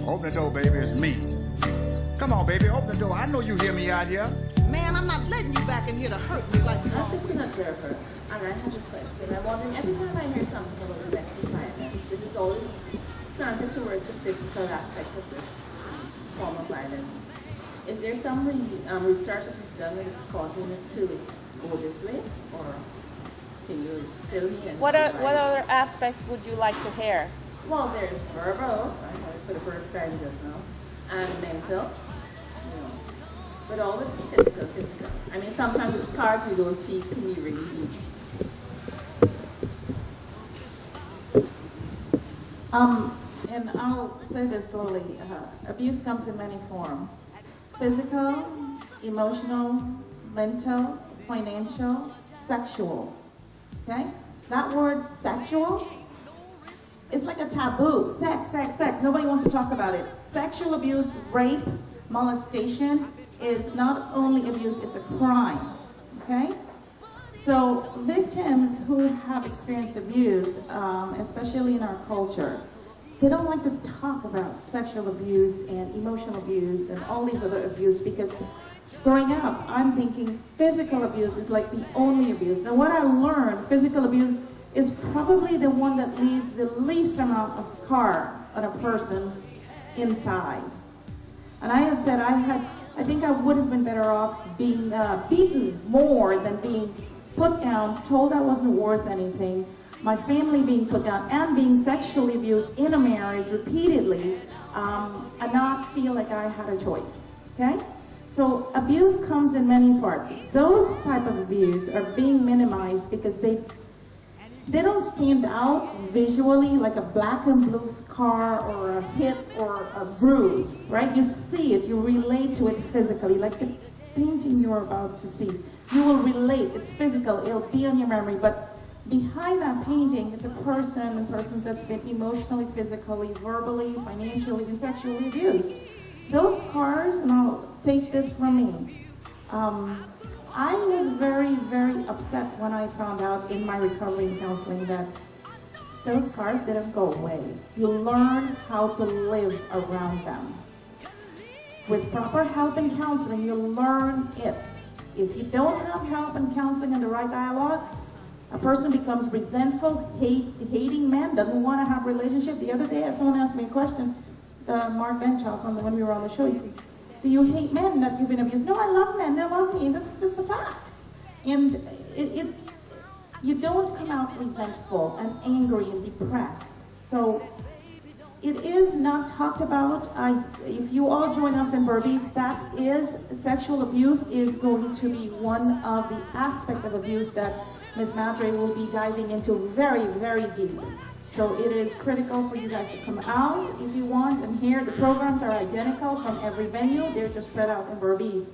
Open the door, baby, it's me. Come on, baby, open the door. I know you hear me out here. Man, I'm not letting you back in here to hurt me like you I'm just an observer, and I have this question. I'm wondering, every time I hear something about domestic violence, it is always slanted towards the physical aspect of this form of violence. Is there some research that was done that is causing it to go this way, or can you fill me in? What other aspects would you like to hear? Well, there's verbal, I heard it for the first time just now, and mental, you know, but always physical. I mean, sometimes the scars we don't see can be really deep. And I'll say this slowly. Abuse comes in many forms. Physical, emotional, mental, financial, sexual. Okay? That word sexual, it's like a taboo. Sex, sex, sex. Nobody wants to talk about it. Sexual abuse, rape, molestation is not only abuse, it's a crime. Okay? So victims who have experienced abuse, especially in our culture, they don't like to talk about sexual abuse and emotional abuse and all these other abuse, because growing up, I'm thinking physical abuse is like the only abuse. Now what I learned, physical abuse is probably the one that leaves the least amount of scar on a person's inside. And I had said I think I would have been better off being beaten more than being put down, told I wasn't worth anything, my family being put down, and being sexually abused in a marriage repeatedly, and not feel like I had a choice, okay? So abuse comes in many parts. Those type of abuse are being minimized because they don't stand out visually like a black and blue scar or a hit or a bruise, right? You see it, you relate to it physically, like the painting you're about to see. You will relate, it's physical, it'll be on your memory, but behind that painting, it's a person that's been emotionally, physically, verbally, financially, and sexually abused. Those scars, and I'll take this from me, I was very, very upset when I found out in my recovery and counseling that those scars didn't go away. You learn how to live around them. With proper help and counseling, you learn it. If you don't have help and counseling and the right dialogue, a person becomes resentful, hating men, doesn't want to have a relationship. The other day, someone asked me a question, Mark Benshaw, when we were on the show, he said, do you hate men that you've been abused? No, I love men, they love me, that's just a fact. And you don't come out resentful and angry and depressed. So it is not talked about. If you all join us in Berbice, that is, sexual abuse is going to be one of the aspects of abuse that Ms. Madre will be diving into very, very deep. So it is critical for you guys to come out if you want and hear. The programs are identical from every venue. They're just spread out in Berbice.